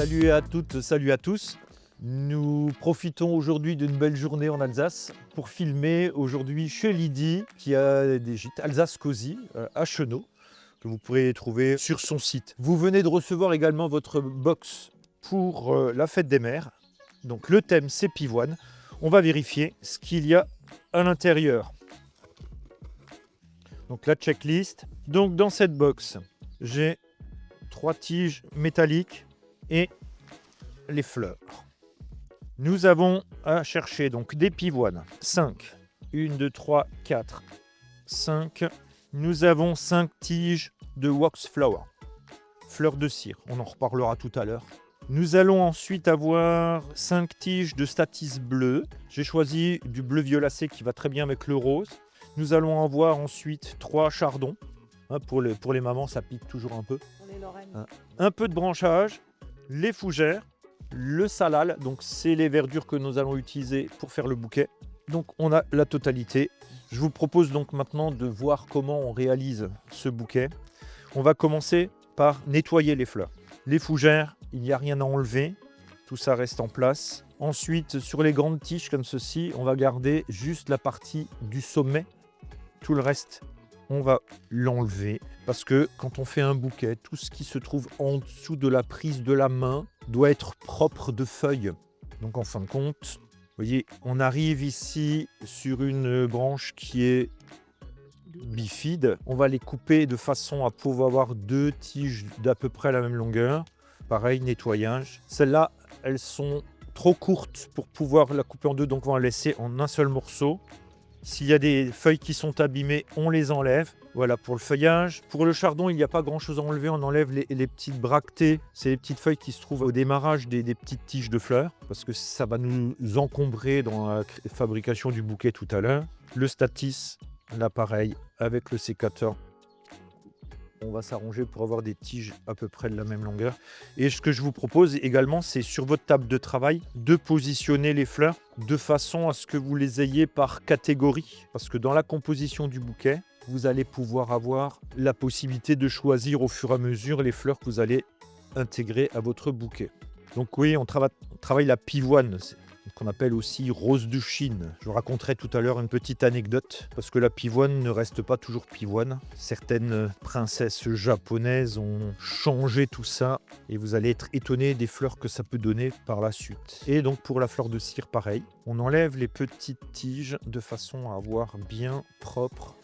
Salut à toutes, salut à tous. Nous profitons aujourd'hui d'une belle journée en Alsace pour filmer aujourd'hui chez Lydie qui a des gîtes Alsace Cosy à Chenaux que vous pourrez trouver sur son site. Vous venez de recevoir également votre box pour la fête des mères. Donc le thème c'est pivoine. On va vérifier ce qu'il y a à l'intérieur. Donc la checklist. Donc dans cette box, j'ai 3 tiges métalliques et les fleurs. Nous avons à chercher donc des pivoines. 5. 1, 2, 3, 4, 5. Nous avons 5 tiges de wax flower. Fleurs de cire. On en reparlera tout à l'heure. Nous allons ensuite avoir 5 tiges de statis bleu. J'ai choisi du bleu violacé qui va très bien avec le rose. Nous allons avoir ensuite 3 chardons. Pour les mamans, ça pique toujours un peu. Pour les Lorraines. Un peu de branchage, les fougères, le salal, donc c'est les verdures que nous allons utiliser pour faire le bouquet. Donc on a la totalité. Je vous propose donc maintenant de voir comment on réalise ce bouquet. On va commencer par nettoyer les fleurs. Les fougères, il n'y a rien à enlever, tout ça reste en place. Ensuite, sur les grandes tiges comme ceci, on va garder juste la partie du sommet. Tout le reste, on va l'enlever parce que quand on fait un bouquet, tout ce qui se trouve en dessous de la prise de la main doit être propre de feuilles. Donc en fin de compte, vous voyez, on arrive ici sur une branche qui est bifide. On va les couper de façon à pouvoir avoir 2 tiges d'à peu près la même longueur. Pareil, nettoyage. Celles-là, elles sont trop courtes pour pouvoir la couper en deux, donc on va la laisser en un seul morceau. S'il y a des feuilles qui sont abîmées, on les enlève. Voilà pour le feuillage. Pour le chardon, il n'y a pas grand chose à enlever. On enlève les petites bractées. C'est les petites feuilles qui se trouvent au démarrage des petites tiges de fleurs. Parce que ça va nous encombrer dans la fabrication du bouquet tout à l'heure. Le statis, là pareil, avec le sécateur. On va s'arranger pour avoir des tiges à peu près de la même longueur. Et ce que je vous propose également, c'est sur votre table de travail de positionner les fleurs de façon à ce que vous les ayez par catégorie. Parce que dans la composition du bouquet, vous allez pouvoir avoir la possibilité de choisir au fur et à mesure les fleurs que vous allez intégrer à votre bouquet. Donc oui, on travaille la pivoine, qu'on appelle aussi rose de Chine. Je vous raconterai tout à l'heure une petite anecdote, parce que la pivoine ne reste pas toujours pivoine. Certaines princesses japonaises ont changé tout ça, et vous allez être étonné des fleurs que ça peut donner par la suite. Et donc pour la fleur de cire, pareil. On enlève les petites tiges de façon à avoir bien propre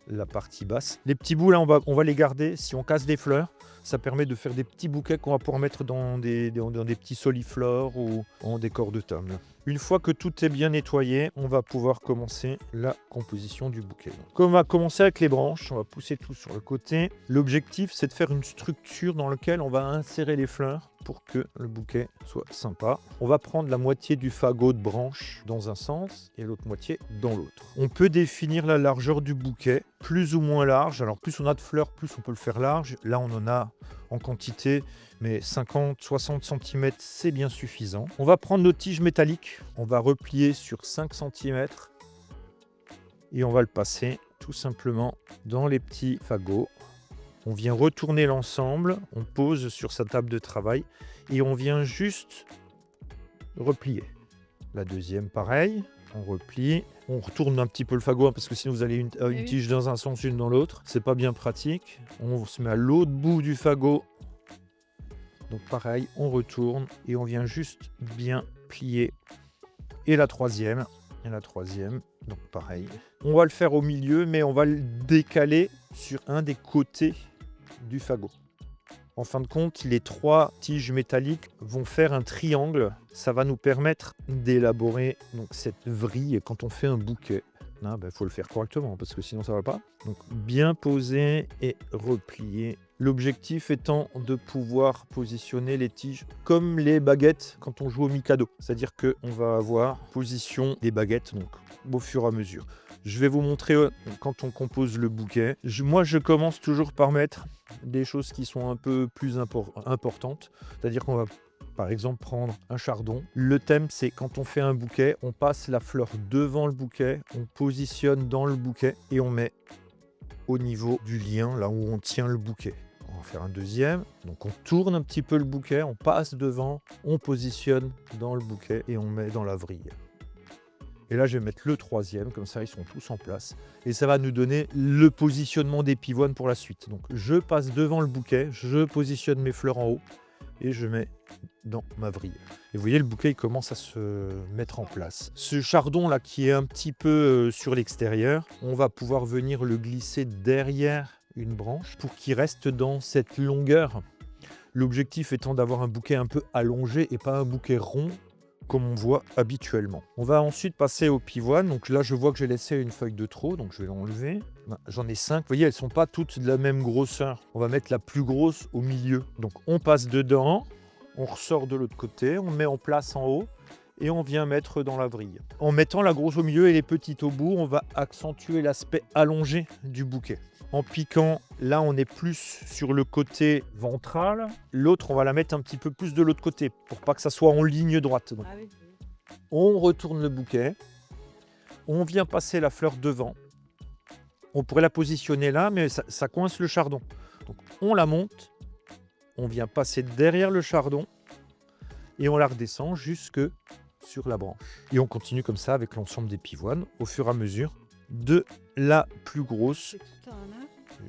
la partie basse. Les petits bouts là, on va les garder. Si on casse des fleurs, ça permet de faire des petits bouquets qu'on va pouvoir mettre dans des petits soliflores ou en décor de table. Une fois que tout est bien nettoyé, on va pouvoir commencer la composition du bouquet. Donc, on va commencer avec les branches, on va pousser tout sur le côté. L'objectif, c'est de faire une structure dans laquelle on va insérer les fleurs pour que le bouquet soit sympa. On va prendre la moitié du fagot de branche dans un sens et l'autre moitié dans l'autre. On peut définir la largeur du bouquet, plus ou moins large. Alors plus on a de fleurs, plus on peut le faire large. Là, on en a en quantité, mais 50-60 cm, c'est bien suffisant. On va prendre nos tiges métalliques, on va replier sur 5 cm et on va le passer tout simplement dans les petits fagots. On vient retourner l'ensemble, on pose sur sa table de travail et on vient juste replier. La deuxième, pareil, on replie. On retourne un petit peu le fagot parce que sinon vous allez une tige dans un sens, une dans l'autre. C'est pas bien pratique. On se met à l'autre bout du fagot. Donc pareil, on retourne et on vient juste bien plier. Et la troisième, donc pareil. On va le faire au milieu, mais on va le décaler sur un des côtés du fagot. En fin de compte, les 3 tiges métalliques vont faire un triangle. Ça va nous permettre d'élaborer donc cette vrille quand on fait un bouquet. Il faut le faire correctement parce que sinon ça ne va pas. Donc bien poser et replier. L'objectif étant de pouvoir positionner les tiges comme les baguettes quand on joue au Mikado. C'est-à-dire qu'on va avoir position des baguettes donc, au fur et à mesure. Je vais vous montrer quand on compose le bouquet. Moi, je commence toujours par mettre des choses qui sont un peu plus importantes. C'est-à-dire qu'on va, par exemple, prendre un chardon. Le thème, c'est quand on fait un bouquet, on passe la fleur devant le bouquet, on positionne dans le bouquet et on met au niveau du lien, là où on tient le bouquet. va en faire un deuxième. Donc on tourne un petit peu le bouquet, on passe devant, on positionne dans le bouquet et on met dans la vrille. Et là, je vais mettre le troisième, comme ça, ils sont tous en place. Et ça va nous donner le positionnement des pivoines pour la suite. Donc, je passe devant le bouquet, je positionne mes fleurs en haut et je mets dans ma vrille. Et vous voyez, le bouquet, il commence à se mettre en place. Ce chardon-là, qui est un petit peu sur l'extérieur, on va pouvoir venir le glisser derrière une branche pour qu'il reste dans cette longueur. L'objectif étant d'avoir un bouquet un peu allongé et pas un bouquet rond, comme on voit habituellement. On va ensuite passer aux pivoines. Donc là, je vois que j'ai laissé une feuille de trop, donc je vais l'enlever. J'en ai 5. Vous voyez, elles ne sont pas toutes de la même grosseur. On va mettre la plus grosse au milieu. Donc on passe dedans, on ressort de l'autre côté, on met en place en haut et on vient mettre dans la vrille. En mettant la grosse au milieu et les petites au bout, on va accentuer l'aspect allongé du bouquet. En piquant, là on est plus sur le côté ventral. L'autre, on va la mettre un petit peu plus de l'autre côté pour pas que ça soit en ligne droite. Donc, on retourne le bouquet. On vient passer la fleur devant. On pourrait la positionner là, mais ça coince le chardon. Donc on la monte. On vient passer derrière le chardon. Et on la redescend jusque sur la branche. Et on continue comme ça avec l'ensemble des pivoines au fur et à mesure de la plus grosse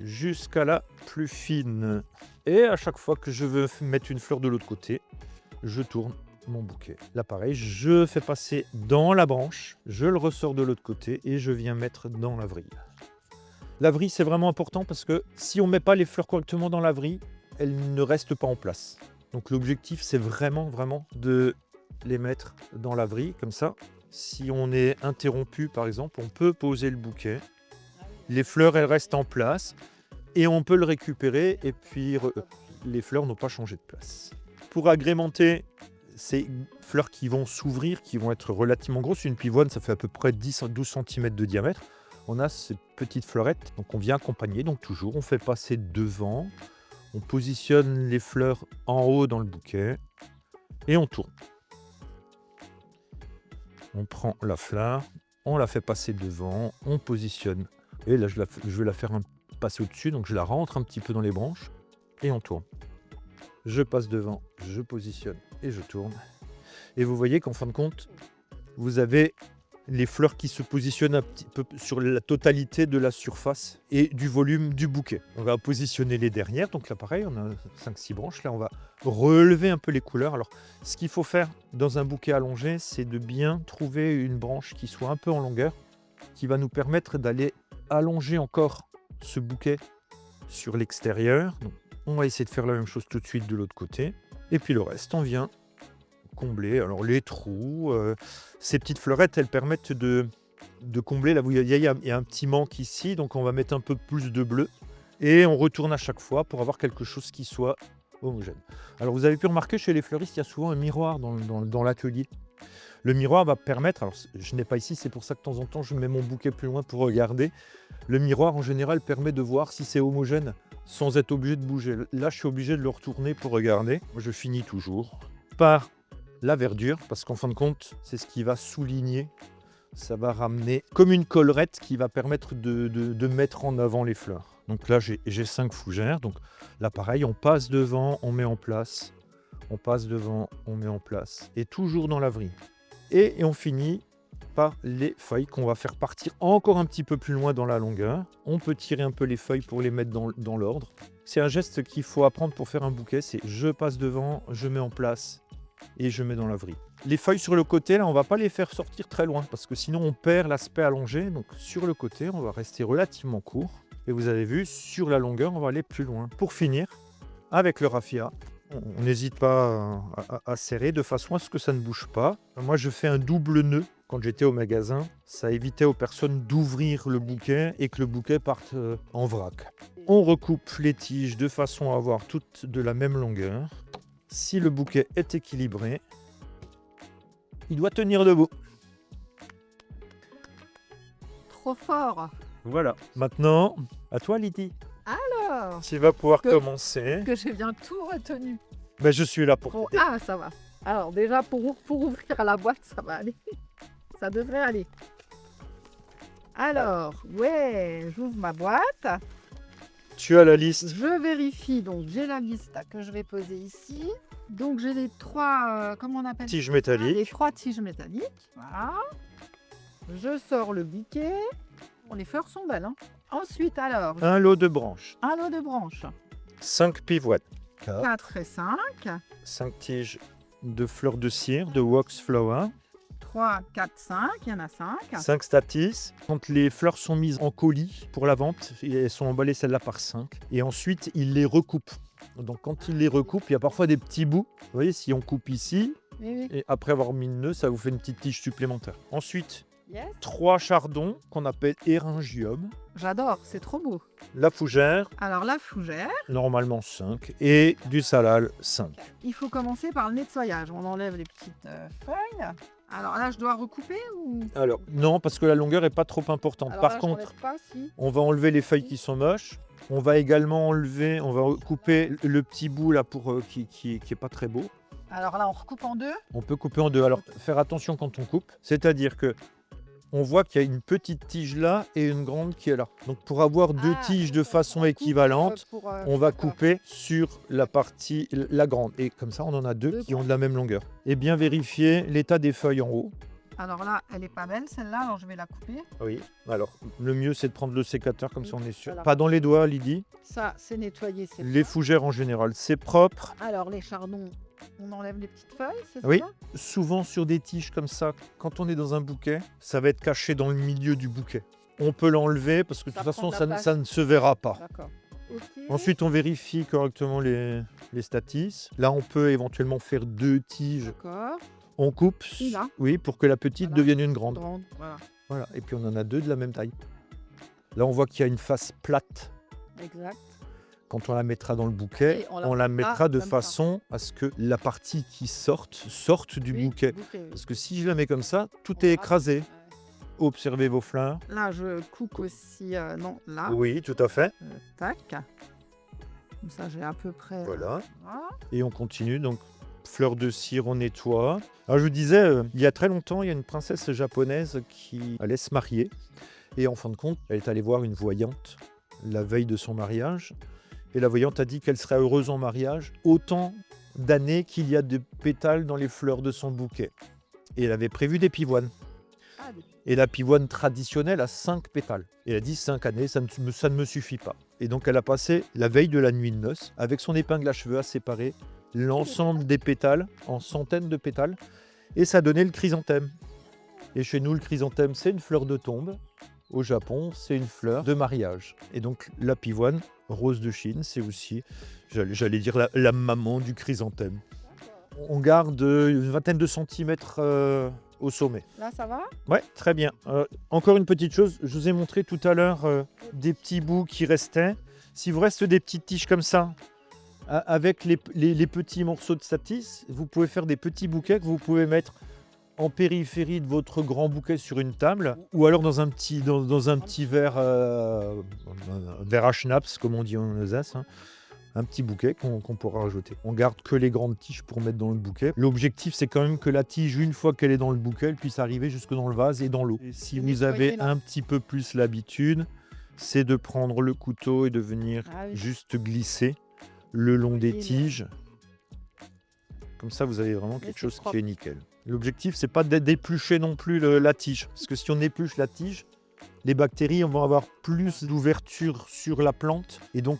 jusqu'à la plus fine. Et à chaque fois que je veux mettre une fleur de l'autre côté, je tourne mon bouquet. Là pareil, je fais passer dans la branche, je le ressors de l'autre côté et je viens mettre dans la vrille. La vrille, c'est vraiment important parce que si on ne met pas les fleurs correctement dans la vrille, elles ne restent pas en place. Donc l'objectif, c'est vraiment de les mettre dans la vrille comme ça. Si on est interrompu, par exemple, on peut poser le bouquet. Les fleurs, elles restent en place et on peut le récupérer et puis les fleurs n'ont pas changé de place. Pour agrémenter ces fleurs qui vont s'ouvrir, qui vont être relativement grosses, une pivoine, ça fait à peu près 10-12 cm de diamètre. On a ces petites fleurettes, donc on vient accompagner. Donc toujours, on fait passer devant, on positionne les fleurs en haut dans le bouquet et on tourne. On prend la fleur, on la fait passer devant, on positionne. Et là, je vais la faire passer au-dessus, donc je la rentre un petit peu dans les branches et on tourne. Je passe devant, je positionne et je tourne. Et vous voyez qu'en fin de compte, vous avez les fleurs qui se positionnent un petit peu sur la totalité de la surface et du volume du bouquet. On va positionner les dernières, donc là pareil, on a 5-6 branches. Là, on va relever un peu les couleurs. Alors, ce qu'il faut faire dans un bouquet allongé, c'est de bien trouver une branche qui soit un peu en longueur, qui va nous permettre d'aller allonger encore ce bouquet sur l'extérieur. Donc, on va essayer de faire la même chose tout de suite de l'autre côté. Et puis le reste, on vient combler. Alors les trous, ces petites fleurettes, elles permettent de combler. Là, il y a un petit manque ici, donc on va mettre un peu plus de bleu. Et on retourne à chaque fois pour avoir quelque chose qui soit homogène. Alors vous avez pu remarquer, chez les fleuristes, il y a souvent un miroir dans l'atelier. Le miroir va permettre, alors je n'ai pas ici, c'est pour ça que de temps en temps je mets mon bouquet plus loin pour regarder. Le miroir en général permet de voir si c'est homogène sans être obligé de bouger. Là je suis obligé de le retourner pour regarder. Je finis toujours par la verdure parce qu'en fin de compte c'est ce qui va souligner. Ça va ramener comme une collerette qui va permettre de mettre en avant les fleurs. Donc là j'ai 5 fougères. Donc là pareil, on passe devant, on met en place. On passe devant, on met en place. Et toujours dans la vrille. Et on finit par les feuilles qu'on va faire partir encore un petit peu plus loin dans la longueur. On peut tirer un peu les feuilles pour les mettre dans l'ordre. C'est un geste qu'il faut apprendre pour faire un bouquet. C'est je passe devant, je mets en place et je mets dans la vrille. Les feuilles sur le côté, là, on ne va pas les faire sortir très loin parce que sinon on perd l'aspect allongé. Donc sur le côté, on va rester relativement court. Et vous avez vu, sur la longueur, on va aller plus loin. Pour finir, avec le raffia, on n'hésite pas à serrer de façon à ce que ça ne bouge pas. Moi, je fais un double nœud. Quand j'étais au magasin, ça évitait aux personnes d'ouvrir le bouquet et que le bouquet parte en vrac. On recoupe les tiges de façon à avoir toutes de la même longueur. Si le bouquet est équilibré, il doit tenir debout. Trop fort. Voilà. Maintenant, à toi, Lydie. Alors, Tu vas pouvoir commencer. que j'ai bien tout retenu. Ben, je suis là pour Bon, t'aider. ah, ça va. Alors déjà, pour ouvrir la boîte, ça va aller. Ça devrait aller. Alors, ouais, j'ouvre ma boîte. Tu as la liste. Je vérifie, donc j'ai la liste que je vais poser ici. Donc j'ai les 3, comment on appelle Tiges ça? métalliques. Les 3 tiges métalliques, voilà. Je sors le bouquet. Bon, les fleurs sont belles, hein. Ensuite, alors, Un lot de branches. un lot de branches. 5 pivoines. 4 et 5. 5 tiges de fleurs de cire, de wax flower. 3, 4, 5. Il y en a 5. 5 statis. Quand les fleurs sont mises en colis pour la vente, elles sont emballées celles-là par 5. Et ensuite, ils les recoupent. Donc quand ils les recoupent, il y a parfois des petits bouts. Vous voyez, si on coupe ici, Oui, oui. et après avoir mis le nœud, ça vous fait une petite tige supplémentaire. Ensuite, Yes. 3 chardons qu'on appelle éryngium. J'adore, c'est trop beau. La fougère, Alors la fougère, normalement 5. Et du salal, 5. il faut commencer par le nettoyage. On enlève les petites feuilles. Alors là, je dois recouper ou... Alors, non, parce que la longueur n'est pas trop importante. Alors Par là, je contre, n'enlève pas, si. on va enlever les feuilles qui sont moches. On va également enlever, on va couper le petit bout là pour qui est pas très beau. Alors là, on recoupe en 2. On peut couper en 2. Alors, faire attention quand on coupe. C'est-à-dire que on voit qu'il y a une petite tige là et une grande qui est là. Donc, pour avoir 2 tiges de façon équivalente, on va couper sur la partie, la grande. Et comme ça, on en a 2 qui ont de la même longueur. Et bien vérifier l'état des feuilles en haut. Alors là, elle est pas belle celle-là, alors je vais la couper. Oui. Alors, le mieux, c'est de prendre le sécateur, comme ça on est sûr. Voilà. Pas dans les doigts, Lydie. Ça, c'est nettoyé, c'est Les propre. fougères, en général, c'est propre. Alors les chardons, on enlève les petites feuilles, c'est Oui. ça? Souvent, sur des tiges comme ça, quand on est dans un bouquet, ça va être caché dans le milieu du bouquet. On peut l'enlever parce que de Ça toute prend façon, de la ça, place. ça ne se verra pas. D'accord. Ok. Ensuite, on vérifie correctement les statis. Là, on peut éventuellement faire 2 tiges. D'accord. On coupe, Ici, là. oui, pour que la petite Voilà. devienne une grande. Grande, voilà. Voilà. Et puis, on en a 2 de la même taille. Là, on voit qu'il y a une face plate. Exact. Quand on la mettra dans le bouquet, Et on on la la mettra de comme ça. façon à ce que la partie qui sorte du Oui, bouquet. oui. Parce que si je la mets comme ça, tout On est rate. écrasé. Ouais. Observez vos fleurs. Là, je coupe aussi, non, là. Oui, tout à fait. Tac. Comme ça, j'ai à peu près... Voilà. voilà. Et on continue. Donc, fleurs de cire, on nettoie. Alors, je vous disais, il y a très longtemps, il y a une princesse japonaise qui allait se marier. Et en fin de compte, elle est allée voir une voyante la veille de son mariage. Et la voyante a dit qu'elle serait heureuse en mariage autant d'années qu'il y a de pétales dans les fleurs de son bouquet. Et elle avait prévu des pivoines. Ah, Et la pivoine traditionnelle a 5 pétales. Et elle a dit 5 années, ça ne me suffit pas. Et donc elle a passé la veille de la nuit de noces, avec son épingle à cheveux, à séparer l'ensemble des pétales en centaines de pétales. Et ça donnait le chrysanthème. Et chez nous, le chrysanthème, c'est une fleur de tombe. Au Japon, c'est une fleur de mariage. Et donc la pivoine, rose de Chine, c'est aussi, j'allais dire, la maman du chrysanthème. On garde une vingtaine de centimètres au sommet. là, ça va? Ouais, très bien. Encore une petite chose, je vous ai montré tout à l'heure des petits bouts qui restaient. S'il vous reste des petites tiges comme ça, avec les petits morceaux de statis, vous pouvez faire des petits bouquets que vous pouvez mettre en périphérie de votre grand bouquet sur une table, ou alors dans un petit, dans un petit verre, un verre à schnapps, comme on dit en Alsace, hein. Un petit bouquet qu'on pourra rajouter. On garde que les grandes tiges pour mettre dans le bouquet. L'objectif, c'est quand même que la tige, une fois qu'elle est dans le bouquet, elle puisse arriver jusque dans le vase et dans l'eau. Et si Et vous avez nettoyer, là. un petit peu plus l'habitude, c'est de prendre le couteau et de venir Ah oui. juste glisser le long des Oui, mais- tiges. Comme ça, vous avez vraiment Mais quelque c'est chose propre. qui est nickel. L'objectif, c'est pas d'éplucher non plus la tige. Parce que si on épluche la tige, les bactéries vont avoir plus d'ouverture sur la plante et donc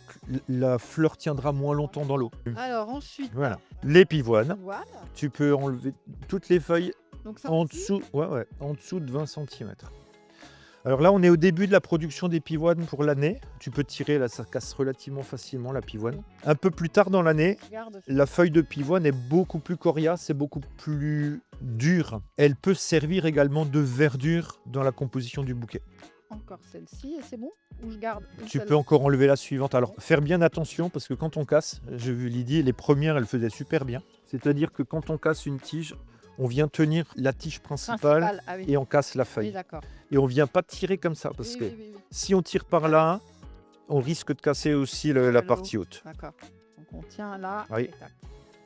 la fleur tiendra moins longtemps dans l'eau. Alors ensuite, Voilà. Les pivoines, voilà. tu peux enlever toutes les feuilles Donc ça en aussi, dessous, en dessous de 20 cm. Alors là, on est au début de la production des pivoines pour l'année. Tu peux tirer, là, ça casse relativement facilement la pivoine. Un peu plus tard dans l'année, je garde la feuille de pivoine est beaucoup plus coriace et beaucoup plus dure. Elle peut servir également de verdure dans la composition du bouquet. encore celle-ci et c'est bon? Ou je garde une Tu seule? peux encore enlever la suivante. Alors, faire bien attention parce que quand on casse, j'ai vu Lydie, les premières, elles faisaient super bien. C'est-à-dire que quand on casse une tige, on vient tenir la tige principale Ah oui. et on casse la Oui, feuille. d'accord. Et on vient pas tirer comme ça parce Oui, que oui. si on tire par là, on risque de casser aussi la Le partie haut. haute. D'accord. Donc on tient là. Oui. Et tac.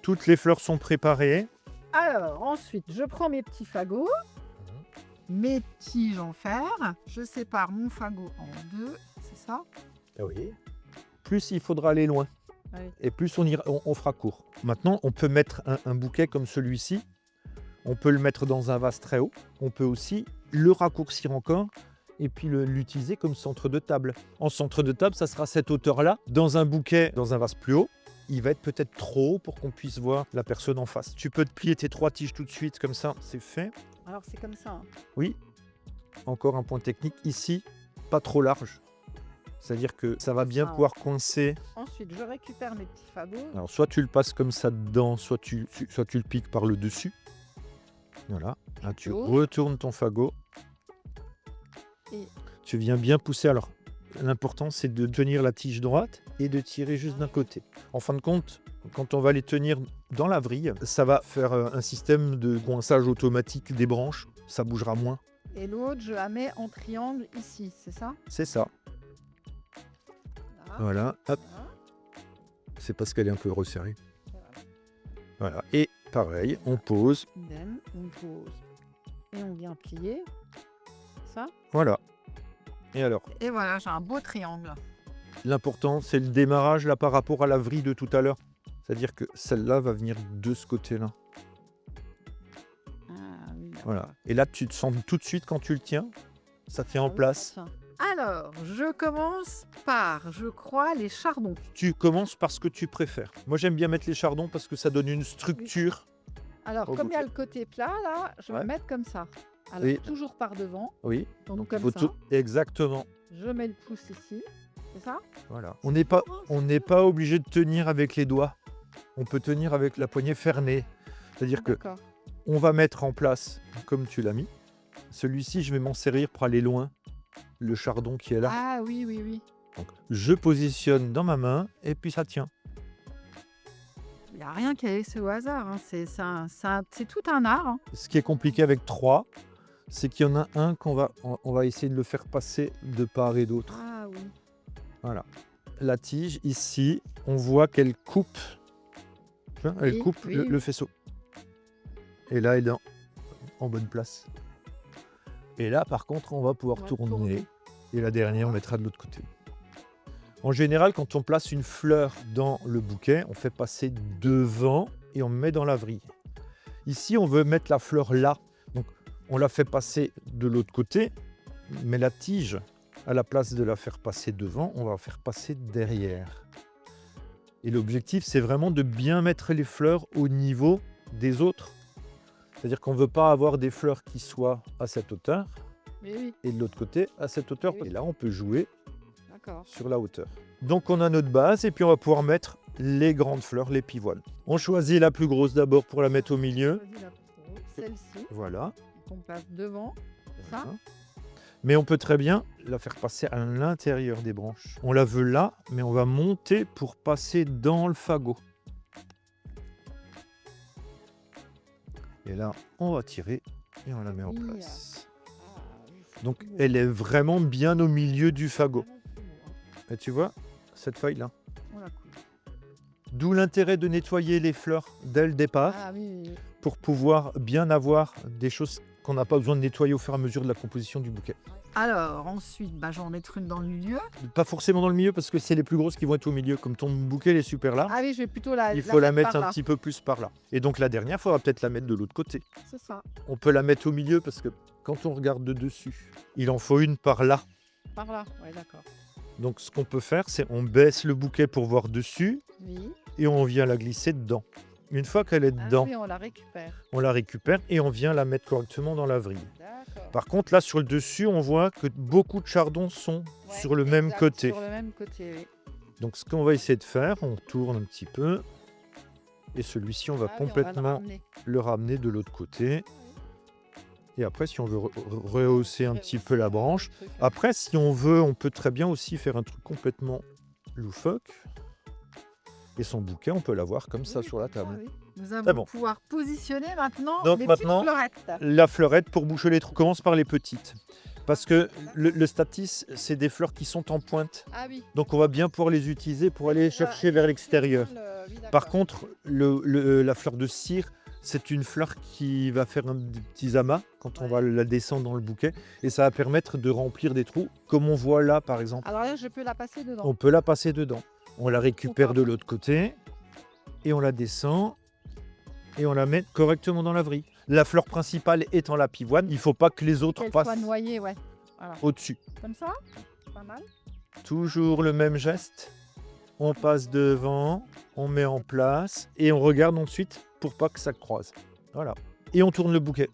Toutes les fleurs sont préparées. Alors ensuite, je prends mes petits fagots, mes tiges en fer. Je sépare mon fagot en deux, c'est ça. Oui. plus il faudra aller loin. Ah oui. Et plus on fera court. Maintenant, on peut mettre un bouquet comme celui-ci. On peut le mettre dans un vase très haut. On peut aussi le raccourcir encore et puis l'utiliser comme centre de table. En centre de table, ça sera cette hauteur-là. Dans un bouquet, dans un vase plus haut, il va être peut-être trop haut pour qu'on puisse voir la personne en face. Tu peux te plier tes 3 tiges tout de suite, comme ça, c'est fait. Alors c'est comme ça. Hein. Oui, encore un point technique. Ici, pas trop large. C'est-à-dire que ça va bien pouvoir coincer. Ensuite, je récupère mes petits fagots. Alors, soit tu le passes comme ça dedans, soit tu le piques par le dessus. Voilà. Là, tu retournes ton fagot. Et tu viens bien pousser. Alors, l'important, c'est de tenir la tige droite et de tirer juste d'un côté. En fin de compte, quand on va les tenir dans la vrille, ça va faire un système de coinçage automatique des branches. Ça bougera moins. Et l'autre, je la mets en triangle ici, c'est ça? C'est ça. Là. Voilà. Hop. Voilà. C'est parce qu'elle est un peu resserrée. Voilà. Et pareil, on pose. Idem, on pose. Et on vient plier. Ça. Voilà. Et alors, Et voilà, j'ai un beau triangle. l'important, c'est le démarrage là par rapport à la vrille de tout à l'heure. C'est-à-dire que celle-là va venir de ce côté-là. Ah, oui, Voilà. Et là, tu te sens tout de suite quand tu le tiens, ça fait en place. Alors, je commence par, je crois, les chardons. Tu commences par ce que tu préfères. Moi, j'aime bien mettre les chardons parce que ça donne une structure. Alors, Au comme il y a bouquet. le côté plat, là, je vais Ouais. mettre comme ça. Alors, Oui. toujours par devant. Oui. Donc, Donc, comme faut ça. tout- Exactement. Je mets le pouce ici. C'est ça? Voilà. On n'est pas obligé de tenir avec les doigts. On peut tenir avec la poignée fermée. C'est-à-dire que D'accord. on va mettre en place, comme tu l'as mis. Celui-ci, je vais m'en servir pour aller loin. Le chardon qui est là. Ah oui, oui, oui. Donc, je positionne dans ma main et puis ça tient. Il n'y a rien qui est laissé au hasard. Hein. C'est tout un art. Hein. Ce qui est compliqué avec 3, c'est qu'il y en a un on va essayer de le faire passer de part et d'autre. Ah oui. Voilà. La tige, ici, on voit qu'elle coupe. Tu vois, elle Oui, coupe oui, le oui. faisceau. Et là, elle est en bonne place. Et là, par contre, on va pouvoir On va tourner. tourner. Et la dernière, on mettra de l'autre côté. En général, quand on place une fleur dans le bouquet, on fait passer devant et on met dans la vrille. Ici, on veut mettre la fleur là. Donc, on la fait passer de l'autre côté, mais la tige, à la place de la faire passer devant, on va la faire passer derrière. Et l'objectif, c'est vraiment de bien mettre les fleurs au niveau des autres. C'est-à-dire qu'on ne veut pas avoir des fleurs qui soient à cette hauteur Mais oui, et de l'autre côté à cette hauteur. Oui. Et là, on peut jouer d'accord. sur la hauteur. Donc on a notre base et puis on va pouvoir mettre les grandes fleurs, les pivoines. On choisit la plus grosse d'abord pour la mettre au milieu. Choisis la plus grosse, celle-ci, Voilà. qu'on passe devant. Ça. Voilà. Mais on peut très bien la faire passer à l'intérieur des branches. On la veut là, mais on va monter pour passer dans le fagot. Et là, on va tirer et on la met en Oui. place. Ah, oui, c'est Donc tout beau. elle est vraiment bien au milieu du fagot. Vraiment tout beau, hein. Et tu vois, cette feuille-là. On la coupe. D'où l'intérêt de nettoyer les fleurs dès le départ Ah oui, oui, oui. pour pouvoir bien avoir des choses qu'on n'a pas besoin de nettoyer au fur et à mesure de la composition du bouquet. Alors, ensuite, je vais en mettre une dans le milieu. Pas forcément dans le milieu parce que c'est les plus grosses qui vont être au milieu. Comme ton bouquet il est super large, Ah oui, je vais plutôt la il faut la mettre par un là. petit peu plus par là. Et donc la dernière, il faudra peut-être la mettre de l'autre côté. C'est ça. On peut la mettre au milieu parce que quand on regarde de dessus, il en faut une par là. Par là. Oui, d'accord. Donc ce qu'on peut faire, c'est on baisse le bouquet pour voir dessus Oui. et on vient la glisser dedans. Une fois qu'elle est Ah dedans, oui, on la récupère. on la récupère et on vient la mettre correctement dans la vrille. D'accord. Par contre, là, sur le dessus, on voit que beaucoup de chardons sont Ouais, sur le même exact, côté. Sur le même côté, oui. Donc, ce qu'on va essayer de faire, on tourne un petit peu. Et celui-ci, on va Ah oui, on va le complètement ramener. le ramener de l'autre côté. Et après, si on veut rehausser un petit peu la branche. Après, si on veut, on peut très bien aussi faire un truc complètement loufoque. Et son bouquet, on peut l'avoir comme ça Oui, sur la comme ça, table. oui. Nous allons C'est bon. pouvoir positionner maintenant Donc les maintenant, petites fleurettes. La fleurette, pour boucher les trous, commence par les petites. Parce que le statis, c'est des fleurs qui sont en pointe. Ah oui. Donc on va bien pouvoir les utiliser pour aller chercher vers l'extérieur. Par contre, la fleur de cire, c'est une fleur qui va faire des petits amas quand on va la descendre dans le bouquet. Et ça va permettre de remplir des trous, comme on voit là par exemple. Alors là, je peux la passer dedans. On peut la passer dedans. On la récupère de l'autre côté et on la descend et on la met correctement dans la vrille. La fleur principale étant la pivoine, il ne faut pas que les autres Qu'elle passent soit noyée, ouais. Voilà. au-dessus. Comme ça, pas mal. Toujours le même geste. On passe devant, on met en place et on regarde ensuite pour pas que ça croise. Voilà. Et on tourne le bouquet.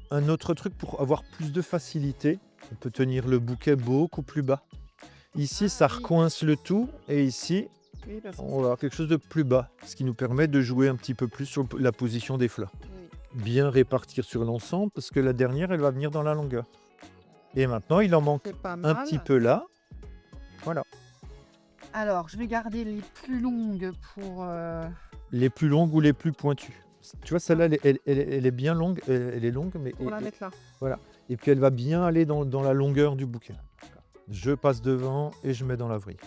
Un autre truc pour avoir plus de facilité, on peut tenir le bouquet beaucoup plus bas. Ici, ça oui. recoince le tout et ici, Oui, parce que on va avoir quelque chose de plus bas, ce qui nous permet de jouer un petit peu plus sur la position des fleurs. oui. Bien répartir sur l'ensemble parce que la dernière, elle va venir dans la longueur. Et maintenant, il en manque C'est pas un mal. petit peu là. Voilà. Alors, je vais garder les plus longues pour... Les plus longues ou les plus pointues. Tu vois, celle-là, elle est bien longue. Elle est longue, mais pour la mettre là. et puis elle va bien aller dans la longueur du bouquet. Je passe devant et je mets dans la vrille.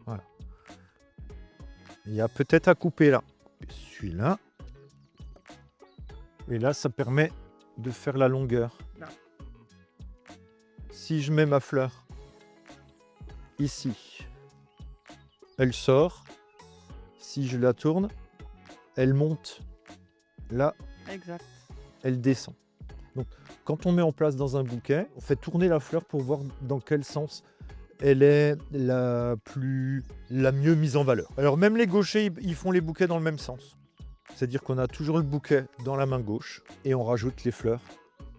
Voilà. Il y a peut-être à couper là. Celui-là. Et là, ça permet de faire la longueur. Là. Si je mets ma fleur ici, elle sort. Si je la tourne, elle monte. Là, Exact. elle descend. Donc, quand on met en place dans un bouquet, on fait tourner la fleur pour voir dans quel sens elle est la mieux mise en valeur. Alors, même les gauchers, ils font les bouquets dans le même sens. C'est-à-dire qu'on a toujours le bouquet dans la main gauche et on rajoute les fleurs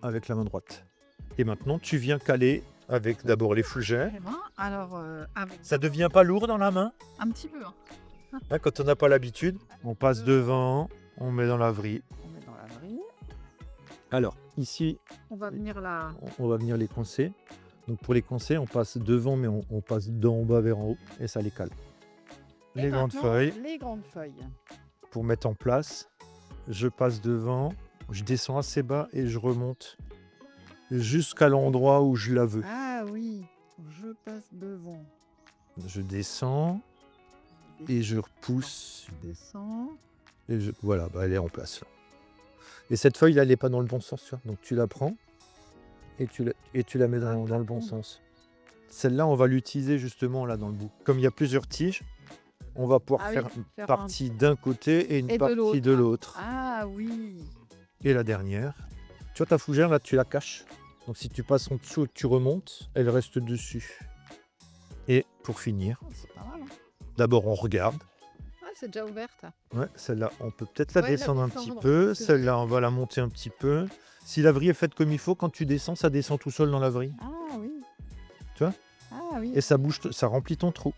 avec la main droite. Et maintenant, tu viens caler avec d'abord les fougères. Eh ben, alors, avec Ça devient pas lourd dans la main, un petit peu. Hein. hein, quand on n'a pas l'habitude. On passe devant, on met dans la vrille. On met dans la vrille. Alors, ici, On va venir là. on va venir les coincer. Donc pour les coincer, on passe devant, mais on passe d'en bas vers en haut et ça les cale. Et Les grandes maintenant, feuilles, Les grandes feuilles. pour mettre en place, je passe devant, je descends assez bas et je remonte jusqu'à l'endroit où je la veux. Ah oui, je passe devant. Je descends et je repousse. Je descends. Et voilà, bah, elle est en place. Là. Et cette feuille, là, elle n'est pas dans le bon sens. Tu vois. Donc tu la prends et tu la mets dans le bon sens. Celle-là, on va l'utiliser justement là dans le bout. Comme il y a plusieurs tiges, on va pouvoir Ah oui, faire une faire partie d'un côté et une Et de partie de l'autre. Ah oui. Et la dernière. Tu vois ta fougère, là, tu la caches. Donc si tu passes en dessous et que tu remontes, elle reste dessus. Et pour finir, Oh, c'est pas mal. Hein. d'abord on regarde. Ah, c'est déjà ouverte. Ouais, celle-là, on peut peut-être la Ouais, la descendre un descendre, petit peu. parce que- Celle-là, on va la monter un petit peu. Si la vrille est faite comme il faut, quand tu descends, ça descend tout seul dans la vrille. Ah oui. Tu vois? Ah oui. Et ça bouge, ça remplit ton trou.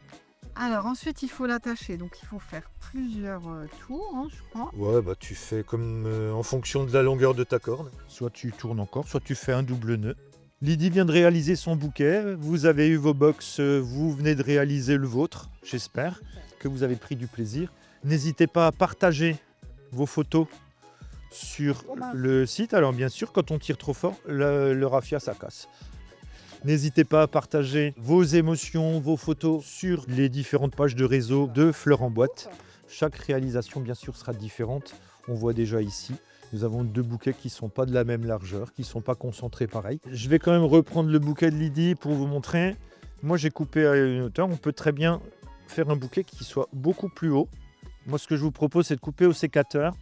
Alors ensuite, il faut l'attacher. Donc il faut faire plusieurs tours, hein, je crois. Ouais, bah tu fais comme en fonction de la longueur de ta corde. Soit tu tournes encore, soit tu fais un double nœud. Lydie vient de réaliser son bouquet. Vous avez eu vos box, vous venez de réaliser le vôtre. J'espère que vous avez pris du plaisir. N'hésitez pas à partager vos photos sur le site. Alors bien sûr, quand on tire trop fort, le raffia, ça casse. N'hésitez pas à partager vos émotions, vos photos sur les différentes pages de réseau de Fleurs en boîte. Chaque réalisation, bien sûr, sera différente. On voit déjà ici, nous avons 2 bouquets qui ne sont pas de la même largeur, qui ne sont pas concentrés pareil. Je vais quand même reprendre le bouquet de Lydie pour vous montrer. Moi, j'ai coupé à une hauteur. On peut très bien faire un bouquet qui soit beaucoup plus haut. Moi, ce que je vous propose, c'est de couper au sécateur.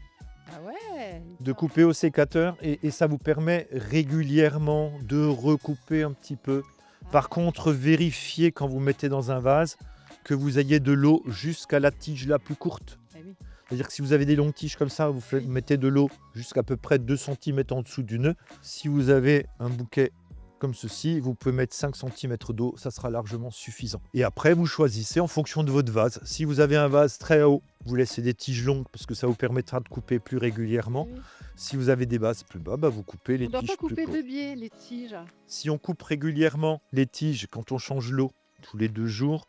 Ah ouais. De couper au sécateur et ça vous permet régulièrement de recouper un petit peu. Par contre, vérifiez quand vous mettez dans un vase que vous ayez de l'eau jusqu'à la tige la plus courte. Eh oui. C'est-à-dire que si vous avez des longues tiges comme ça, vous mettez de l'eau jusqu'à peu près 2 cm en dessous du nœud. Si vous avez un bouquet comme ceci, vous pouvez mettre 5 cm d'eau, ça sera largement suffisant. Et après, vous choisissez en fonction de votre vase. Si vous avez un vase très haut, vous laissez des tiges longues parce que ça vous permettra de couper plus régulièrement. Oui. Si vous avez des vases plus bas, bah vous coupez les On ne doit tiges pas plus couper courtes. de biais les tiges. Si on coupe régulièrement les tiges quand on change l'eau tous les 2 jours,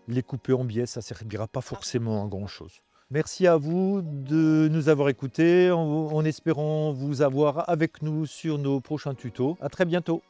les couper en biais, ça ne servira pas forcément à grand-chose. Merci à vous de nous avoir écoutés en espérant vous avoir avec nous sur nos prochains tutos. À très bientôt.